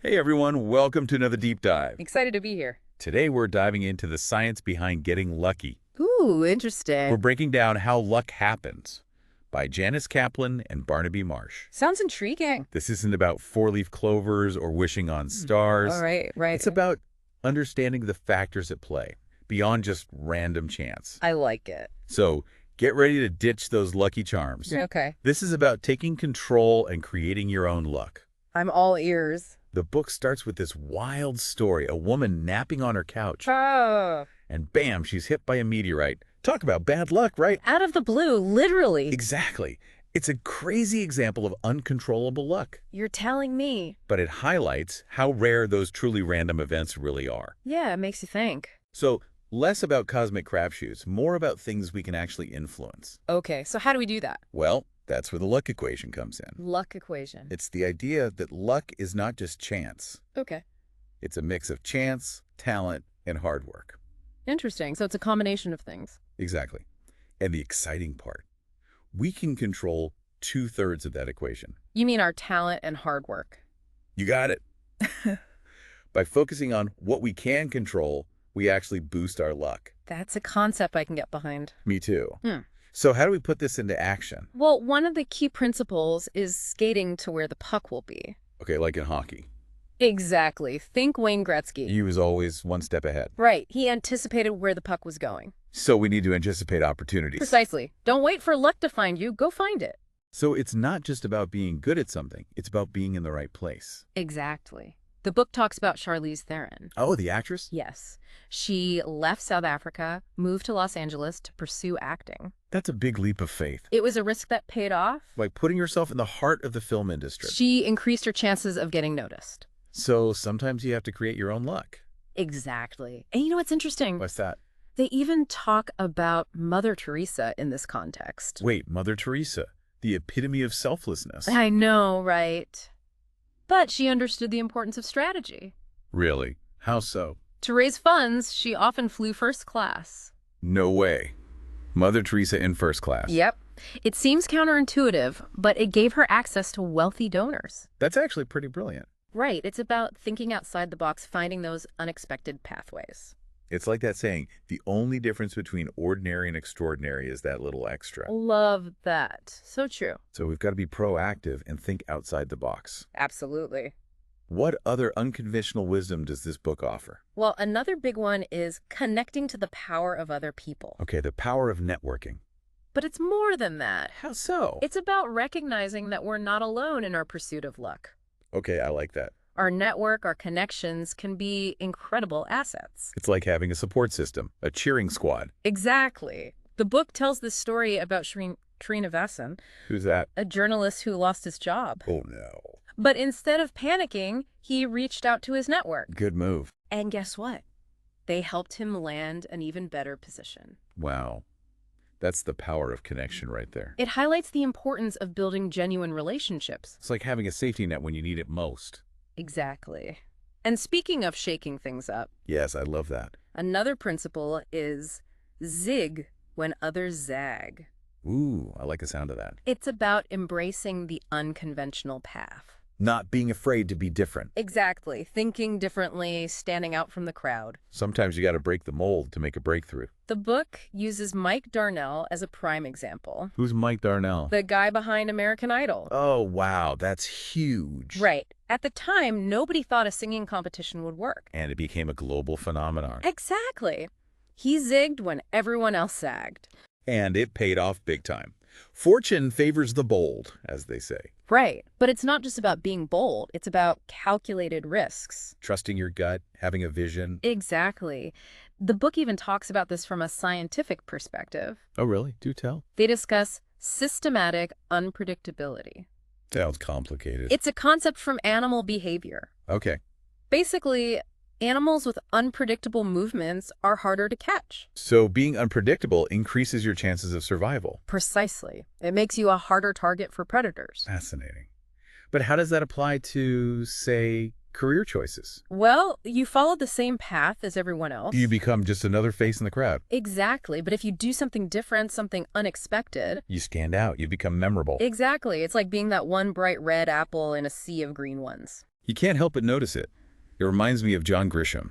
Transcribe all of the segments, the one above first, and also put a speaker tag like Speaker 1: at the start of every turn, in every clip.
Speaker 1: Hey everyone, welcome to another deep dive.
Speaker 2: Excited to be here.
Speaker 1: Today we're diving into the science behind getting lucky.
Speaker 2: Ooh,
Speaker 1: We're
Speaker 2: interesting.
Speaker 1: breaking down how luck happens by Janice Kaplan and Barnaby Marsh.
Speaker 2: Sounds intriguing.
Speaker 1: This isn't about four-leaf clovers or wishing on stars.
Speaker 2: All right.
Speaker 1: It's about understanding the factors at play, beyond just random chance.
Speaker 2: I like it.
Speaker 1: So get ready to ditch those lucky charms.
Speaker 2: Okay.
Speaker 1: This is about taking control and creating your own luck.
Speaker 2: I'm all ears.
Speaker 1: The book starts with this wild story, a woman napping on her couch.
Speaker 2: Oh.
Speaker 1: And bam, she's hit by a meteorite. Talk about bad luck, right?
Speaker 2: Out of the blue, literally.
Speaker 1: Exactly. It's a crazy example of uncontrollable luck.
Speaker 2: You're telling me.
Speaker 1: But it highlights how rare those truly random events really are.
Speaker 2: Yeah, it makes you think.
Speaker 1: So, less about cosmic crapshoots, more about things we can actually influence.
Speaker 2: Okay, so how do we do that?
Speaker 1: Well, that's where the luck equation comes in.
Speaker 2: Luck equation.
Speaker 1: It's the idea that luck is not just chance.
Speaker 2: Okay.
Speaker 1: It's a mix of chance, talent, and hard work.
Speaker 2: Interesting. So it's a combination of things.
Speaker 1: Exactly. And the exciting part, we can control 2/3 of that equation.
Speaker 2: You mean our talent and hard work?
Speaker 1: You got it. By focusing on what we can control, we actually boost our luck.
Speaker 2: That's a concept I can get behind.
Speaker 1: Me too. So how do we put this into action?
Speaker 2: Well, one of the key principles is skating to where the puck will be.
Speaker 1: Okay, like in hockey.
Speaker 2: Exactly. Think Wayne Gretzky.
Speaker 1: He was always one step ahead.
Speaker 2: Right. He anticipated where the puck was going.
Speaker 1: So we need to anticipate opportunities.
Speaker 2: Precisely. Don't wait for luck to find you. Go find it.
Speaker 1: So it's not just about being good at something. It's about being in the right place.
Speaker 2: Exactly. The book talks about Charlize Theron.
Speaker 1: Oh, the actress?
Speaker 2: Yes. She left South Africa, moved to Los Angeles to pursue acting.
Speaker 1: That's a big leap of faith.
Speaker 2: It was a risk that paid off.
Speaker 1: By putting yourself in the heart of the film industry.
Speaker 2: She increased her chances of getting noticed.
Speaker 1: So sometimes you have to create your own luck.
Speaker 2: Exactly. And you know what's interesting?
Speaker 1: What's that?
Speaker 2: They even talk about Mother Teresa in this context.
Speaker 1: Wait, Mother Teresa, the epitome of selflessness.
Speaker 2: I know, right? But she understood the importance of strategy.
Speaker 1: Really? How so?
Speaker 2: To raise funds, she often flew first class.
Speaker 1: No way. Mother Teresa in first class.
Speaker 2: Yep. It seems counterintuitive, but it gave her access to wealthy donors.
Speaker 1: That's actually pretty brilliant.
Speaker 2: Right. It's about thinking outside the box, finding those unexpected pathways.
Speaker 1: It's like that saying, the only difference between ordinary and extraordinary is that little extra.
Speaker 2: Love that. So true.
Speaker 1: So we've got to be proactive and think outside the box.
Speaker 2: Absolutely.
Speaker 1: What other unconventional wisdom does this book offer?
Speaker 2: Well, another big one is connecting to the power of other people.
Speaker 1: Okay, the power of networking.
Speaker 2: But it's more than that.
Speaker 1: How so?
Speaker 2: It's about recognizing that we're not alone in our pursuit of luck.
Speaker 1: Okay, I like that.
Speaker 2: Our network, our connections can be incredible assets.
Speaker 1: It's like having a support system, a cheering squad.
Speaker 2: Exactly. The book tells this story about Srinivasan,
Speaker 1: Who's that?
Speaker 2: a journalist who lost his job.
Speaker 1: Oh, no.
Speaker 2: But instead of panicking, he reached out to his network.
Speaker 1: Good move.
Speaker 2: And guess what? They helped him land an even better position.
Speaker 1: Wow. That's the power of connection right there.
Speaker 2: It highlights the importance of building genuine relationships.
Speaker 1: It's like having a safety net when you need it most.
Speaker 2: Exactly. And speaking of shaking things up,
Speaker 1: Yes, I love that.
Speaker 2: another principle is zig when others zag.
Speaker 1: Ooh, I like the sound of that.
Speaker 2: It's about embracing the unconventional path.
Speaker 1: Not being afraid to be different.
Speaker 2: Exactly. Thinking differently, standing out from the crowd.
Speaker 1: Sometimes you got to break the mold to make a breakthrough.
Speaker 2: The book uses Mike Darnell as a prime example.
Speaker 1: Who's Mike Darnell?
Speaker 2: The guy behind American Idol.
Speaker 1: Oh, wow, that's huge.
Speaker 2: Right. At the time, nobody thought a singing competition would work.
Speaker 1: And it became a global phenomenon.
Speaker 2: Exactly. He zigged when everyone else sagged.
Speaker 1: And it paid off big time. Fortune favors the bold, as they say.
Speaker 2: Right. But it's not just about being bold. It's about calculated risks.
Speaker 1: Trusting your gut, having a vision.
Speaker 2: Exactly. The book even talks about this from a scientific perspective.
Speaker 1: Oh, really? Do tell.
Speaker 2: They discuss systematic unpredictability.
Speaker 1: Sounds complicated.
Speaker 2: It's a concept from animal behavior.
Speaker 1: Okay.
Speaker 2: Basically, animals with unpredictable movements are harder to catch.
Speaker 1: So being unpredictable increases your chances of survival.
Speaker 2: Precisely. It makes you a harder target for predators.
Speaker 1: Fascinating. But how does that apply to, say, career choices?
Speaker 2: Well, you follow the same path as everyone else.
Speaker 1: You become just another face in the crowd.
Speaker 2: Exactly. But if you do something different, something unexpected...
Speaker 1: You stand out. You become memorable.
Speaker 2: Exactly. It's like being that one bright red apple in a sea of green ones.
Speaker 1: You can't help but notice it. It reminds me of John Grisham.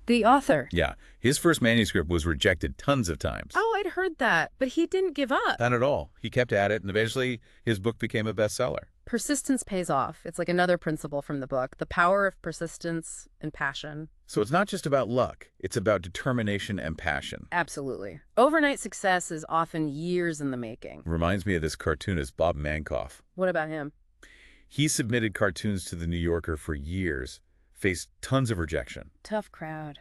Speaker 2: The author.
Speaker 1: Yeah, his first manuscript was rejected tons of times.
Speaker 2: Oh, I'd heard that, but he didn't give up.
Speaker 1: Not at all. He kept at it, and eventually his book became a bestseller.
Speaker 2: Persistence pays off. It's like another principle from the book, the power of persistence and passion.
Speaker 1: So it's not just about luck. It's about determination and passion.
Speaker 2: Absolutely. Overnight success is often years in the making.
Speaker 1: Reminds me of this cartoonist, Bob Mankoff.
Speaker 2: What about him?
Speaker 1: He submitted cartoons to the New Yorker for years, faced tons of rejection.
Speaker 2: Tough crowd.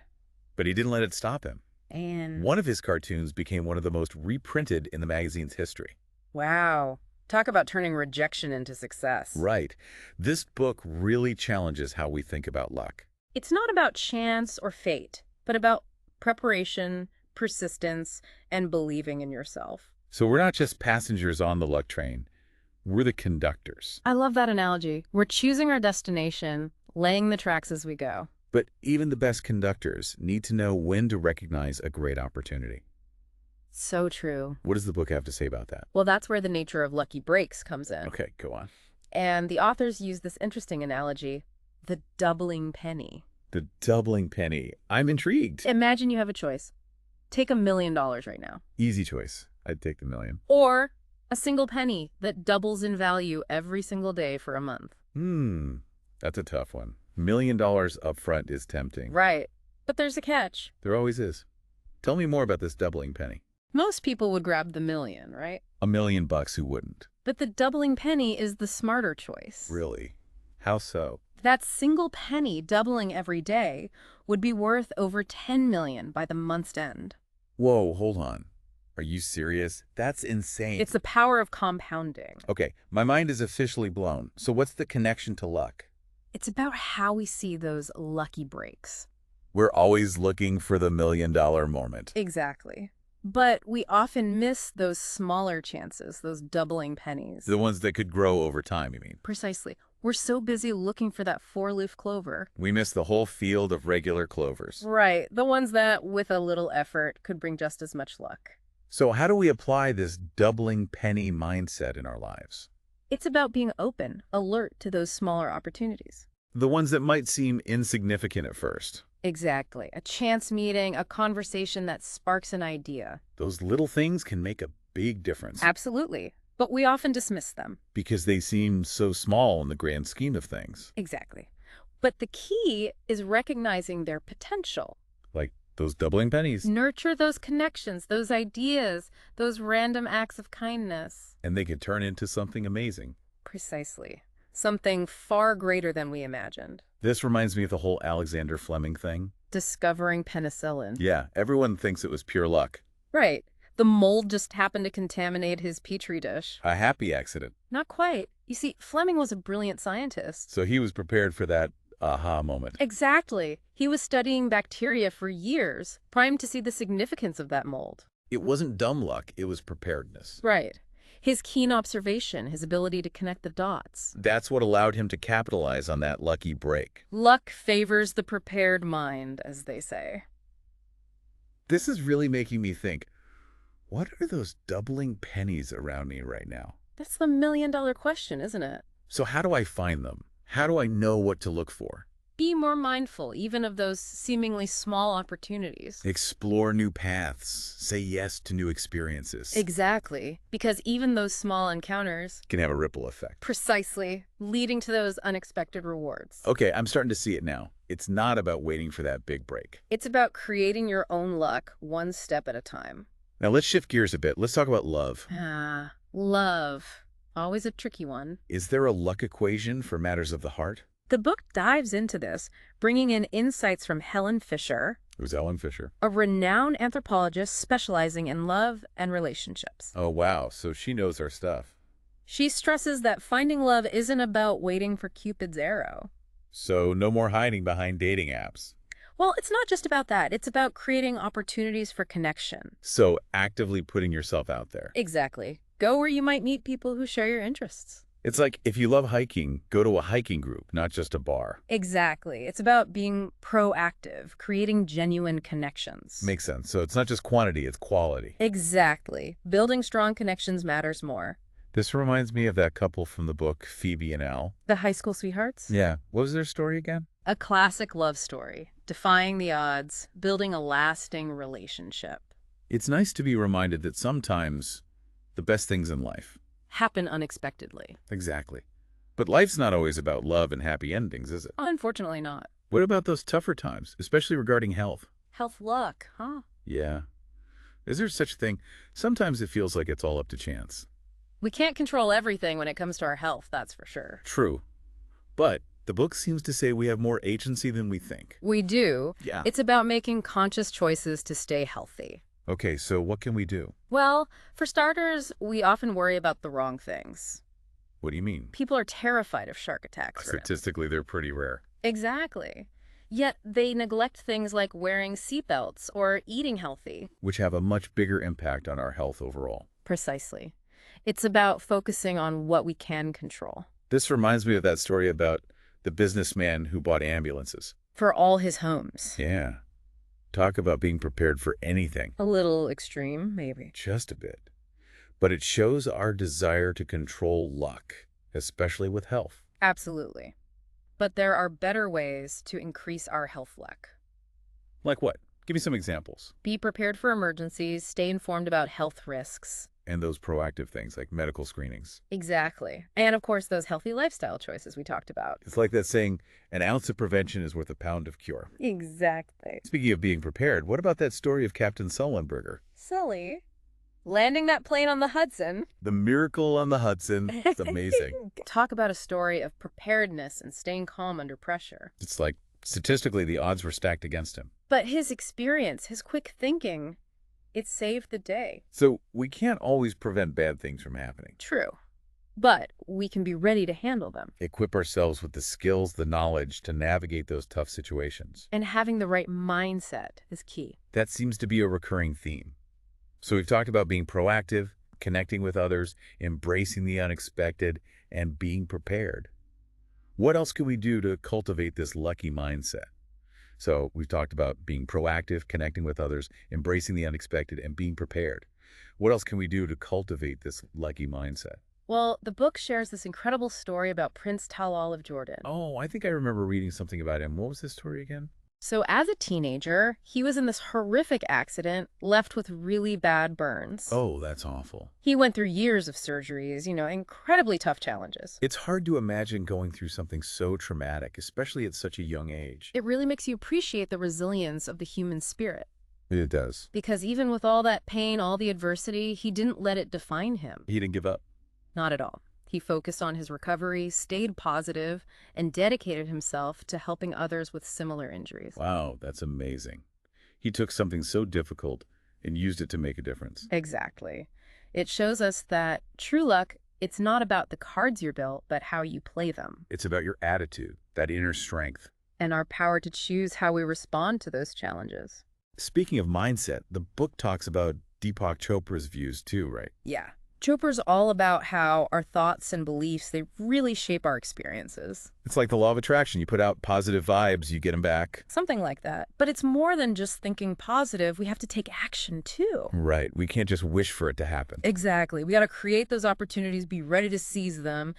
Speaker 1: But he didn't let it stop him.
Speaker 2: And
Speaker 1: One of his cartoons became one of the most reprinted in the magazine's history.
Speaker 2: wow. Talk about turning rejection into success.
Speaker 1: Right. This book really challenges how we think about luck.
Speaker 2: It's not about chance or fate, but about preparation, persistence, and believing in yourself.
Speaker 1: So we're not just passengers on the luck train. We're the conductors.
Speaker 2: I love that analogy. We're choosing our destination, laying the tracks as we go.
Speaker 1: But even the best conductors need to know when to recognize a great opportunity.
Speaker 2: So true.
Speaker 1: What does the book have to say about that?
Speaker 2: Well, that's where the nature of lucky breaks comes in.
Speaker 1: Okay, go on.
Speaker 2: And the authors use this interesting analogy, the doubling penny.
Speaker 1: The doubling penny. I'm intrigued.
Speaker 2: Imagine you have a choice. Take $1 million right now.
Speaker 1: Easy choice. I'd take the million.
Speaker 2: Or a single penny that doubles in value every single day for a month.
Speaker 1: That's a tough one. $1 million up front is tempting.
Speaker 2: Right. But there's a catch.
Speaker 1: There always is. Tell me more about this doubling penny.
Speaker 2: Most people would grab the million, right?
Speaker 1: $1 million, who wouldn't?
Speaker 2: But the doubling penny is the smarter choice.
Speaker 1: Really? How so?
Speaker 2: That single penny doubling every day would be worth over 10 million by the month's end.
Speaker 1: Whoa, hold on. Are you serious? That's insane.
Speaker 2: It's the power of compounding.
Speaker 1: Okay, my mind is officially blown. So what's the connection to luck?
Speaker 2: It's about how we see those lucky breaks.
Speaker 1: We're always looking for the $1 million moment.
Speaker 2: Exactly. But we often miss those smaller chances, those doubling pennies.
Speaker 1: The ones that could grow over time, you mean?
Speaker 2: Precisely. We're so busy looking for that four-leaf clover.
Speaker 1: We miss the whole field of regular clovers.
Speaker 2: Right. The ones that, with a little effort, could bring just as much luck.
Speaker 1: So how do we apply this doubling penny mindset in our lives?
Speaker 2: It's about being open, alert to those smaller opportunities.
Speaker 1: The ones that might seem insignificant at first.
Speaker 2: Exactly. A chance meeting, a conversation that sparks an idea.
Speaker 1: Those little things can make a big difference.
Speaker 2: Absolutely. But we often dismiss them.
Speaker 1: Because they seem so small in the grand scheme of things.
Speaker 2: Exactly. But the key is recognizing their potential.
Speaker 1: Like those doubling pennies.
Speaker 2: Nurture those connections, those ideas, those random acts of kindness.
Speaker 1: And they can turn into something amazing.
Speaker 2: Precisely. Something far greater than we imagined.
Speaker 1: This reminds me of the whole Alexander Fleming thing.
Speaker 2: Discovering penicillin.
Speaker 1: Yeah, everyone thinks it was pure luck.
Speaker 2: Right. The mold just happened to contaminate his petri dish.
Speaker 1: A happy accident.
Speaker 2: Not quite. You see, Fleming was a brilliant scientist.
Speaker 1: So he was prepared for that aha moment.
Speaker 2: Exactly. He was studying bacteria for years, primed to see the significance of that mold.
Speaker 1: It wasn't dumb luck, it was preparedness.
Speaker 2: Right. His keen observation, his ability to connect the dots.
Speaker 1: That's what allowed him to capitalize on that lucky break.
Speaker 2: Luck favors the prepared mind, as they say.
Speaker 1: This is really making me think, what are those doubling pennies around me right now?
Speaker 2: That's the million-dollar question, isn't it?
Speaker 1: So how do I find them? How do I know what to look for?
Speaker 2: Be more mindful, even of those seemingly small opportunities.
Speaker 1: Explore new paths. Say yes to new experiences.
Speaker 2: Exactly. Because even those small encounters
Speaker 1: Can have a ripple effect.
Speaker 2: precisely leading to those unexpected rewards.
Speaker 1: Okay, I'm starting to see it now. It's not about waiting for that big break.
Speaker 2: It's about creating your own luck one step at a time.
Speaker 1: Now let's shift gears a bit. Let's talk about love.
Speaker 2: Love. Always a tricky one.
Speaker 1: Is there a luck equation for matters of the heart?
Speaker 2: The book dives into this, bringing in insights from Helen Fisher,
Speaker 1: Who's Ellen Fisher?
Speaker 2: a renowned anthropologist specializing in love and relationships.
Speaker 1: Oh, wow. So she knows our stuff.
Speaker 2: She stresses that finding love isn't about waiting for Cupid's arrow.
Speaker 1: So no more hiding behind dating apps.
Speaker 2: Well, it's not just about that. It's about creating opportunities for connection.
Speaker 1: So actively putting yourself out there.
Speaker 2: Exactly. Go where you might meet people who share your interests.
Speaker 1: It's like if you love hiking, go to a hiking group, not just a bar.
Speaker 2: Exactly. It's about being proactive, creating genuine connections.
Speaker 1: Makes sense. So it's not just quantity, it's quality.
Speaker 2: Exactly. Building strong connections matters more.
Speaker 1: This reminds me of that couple from the book Phoebe and Al.
Speaker 2: The high school sweethearts?
Speaker 1: Yeah, what was their story again?
Speaker 2: A classic love story, defying the odds, building a lasting relationship.
Speaker 1: It's nice to be reminded that sometimes the best things in life.
Speaker 2: Happen unexpectedly.
Speaker 1: Exactly. But life's not always about love and happy endings, is it?
Speaker 2: Unfortunately not.
Speaker 1: What about those tougher times, especially regarding health?
Speaker 2: Health luck, huh?
Speaker 1: Yeah. Is there such a thing? Sometimes it feels like it's all up to chance.
Speaker 2: We can't control everything when it comes to our health, that's for sure.
Speaker 1: True. But the book seems to say we have more agency than we think.
Speaker 2: We do.
Speaker 1: Yeah.
Speaker 2: It's about making conscious choices to stay healthy.
Speaker 1: Okay, so what can we do?
Speaker 2: Well, for starters, we often worry about the wrong things.
Speaker 1: What do you mean?
Speaker 2: People are terrified of shark attacks.
Speaker 1: Statistically, they're pretty rare.
Speaker 2: Exactly. Yet they neglect things like wearing seatbelts or eating healthy.
Speaker 1: Which have a much bigger impact on our health overall.
Speaker 2: Precisely. It's about focusing on what we can control.
Speaker 1: This reminds me of that story about the businessman who bought ambulances.
Speaker 2: For all his homes.
Speaker 1: Yeah. Talk about being prepared for anything.
Speaker 2: A little extreme, maybe.
Speaker 1: Just a bit. But it shows our desire to control luck, especially with health.
Speaker 2: Absolutely. But there are better ways to increase our health luck.
Speaker 1: Like what? Give me some examples.
Speaker 2: Be prepared for emergencies, stay informed about health risks.
Speaker 1: And those proactive things like medical screenings.
Speaker 2: Exactly. And of course, those healthy lifestyle choices we talked about.
Speaker 1: It's like that saying, an ounce of prevention is worth a pound of cure.
Speaker 2: Exactly.
Speaker 1: Speaking of being prepared, what about that story of Captain Sullenberger?
Speaker 2: Sully? Landing that plane on the Hudson.
Speaker 1: The miracle on the Hudson. It's amazing.
Speaker 2: Talk about a story of preparedness and staying calm under pressure.
Speaker 1: It's like, statistically, the odds were stacked against him.
Speaker 2: But his experience, his quick thinking, it saved the day.
Speaker 1: So we can't always prevent bad things from happening.
Speaker 2: True. But we can be ready to handle them.
Speaker 1: Equip ourselves with the skills, the knowledge to navigate those tough situations.
Speaker 2: And having the right mindset is key.
Speaker 1: That seems to be a recurring theme. So we've talked about being proactive, connecting with others, embracing the unexpected, and being prepared. What else can we do to cultivate this lucky mindset? So we've talked about being proactive, connecting with others, embracing the unexpected, and being prepared. What else can we do to cultivate this lucky mindset?
Speaker 2: Well, the book shares this incredible story about Prince Talal of Jordan.
Speaker 1: Oh, I think I remember reading something about him. What was this story again?
Speaker 2: So as a teenager, he was in this horrific accident, left with really bad burns.
Speaker 1: Oh, that's awful.
Speaker 2: He went through years of surgeries, incredibly tough challenges.
Speaker 1: It's hard to imagine going through something so traumatic, especially at such a young age.
Speaker 2: It really makes you appreciate the resilience of the human spirit.
Speaker 1: It does.
Speaker 2: Because even with all that pain, all the adversity, he didn't let it define him.
Speaker 1: He didn't give up.
Speaker 2: Not at all. He focused on his recovery, stayed positive, and dedicated himself to helping others with similar injuries.
Speaker 1: Wow, that's amazing. He took something so difficult and used it to make a difference.
Speaker 2: Exactly. It shows us that true luck, it's not about the cards you're dealt, but how you play them.
Speaker 1: It's about your attitude, that inner strength.
Speaker 2: And our power to choose how we respond to those challenges.
Speaker 1: Speaking of mindset, the book talks about Deepak Chopra's views too, right?
Speaker 2: Yeah. Chopra's all about how our thoughts and beliefs, they really shape our experiences.
Speaker 1: It's like the law of attraction. You put out positive vibes, you get them back.
Speaker 2: Something like that. But it's more than just thinking positive. We have to take action too.
Speaker 1: Right. We can't just wish for it to happen.
Speaker 2: Exactly. We got to create those opportunities, be ready to seize them.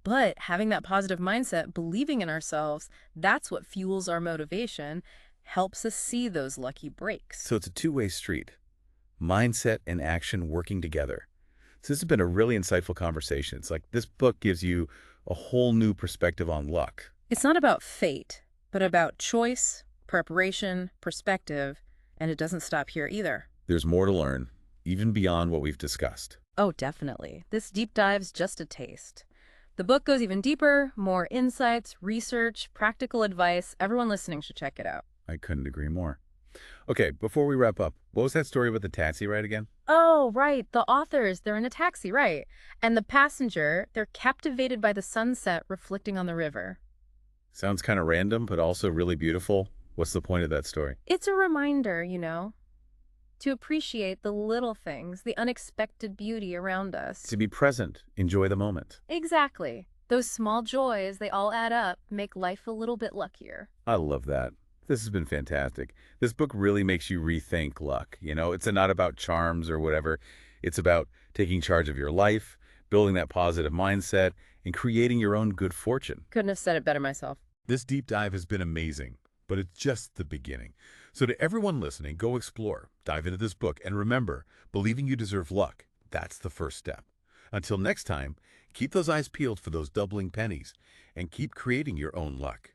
Speaker 2: But having that positive mindset, believing in ourselves, that's what fuels our motivation, helps us see those lucky breaks.
Speaker 1: So it's a two-way street. Mindset and action working together. So this has been a really insightful conversation. It's like this book gives you a whole new perspective on luck.
Speaker 2: It's not about fate, but about choice, preparation, perspective, and it doesn't stop here either.
Speaker 1: There's more to learn, even beyond what we've discussed.
Speaker 2: Oh, definitely. This deep dive's just a taste. The book goes even deeper, more insights, research, practical advice. Everyone listening should check it out.
Speaker 1: I couldn't agree more. Okay, before we wrap up, what was that story about the taxi ride again?
Speaker 2: Oh, right. The authors, they're in a taxi, right. And the passenger, they're captivated by the sunset reflecting on the river.
Speaker 1: Sounds kind of random, but also really beautiful. What's the point of that story?
Speaker 2: It's a reminder, to appreciate the little things, the unexpected beauty around us.
Speaker 1: To be present, enjoy the moment.
Speaker 2: Exactly. Those small joys, they all add up, make life a little bit luckier.
Speaker 1: I love that. This has been fantastic. This book really makes you rethink luck. It's not about charms or whatever. It's about taking charge of your life, building that positive mindset, and creating your own good fortune.
Speaker 2: Couldn't have said it better myself.
Speaker 1: This deep dive has been amazing, but it's just the beginning. So to everyone listening, go explore, dive into this book, and remember, believing you deserve luck, that's the first step. Until next time, keep those eyes peeled for those doubling pennies, and keep creating your own luck.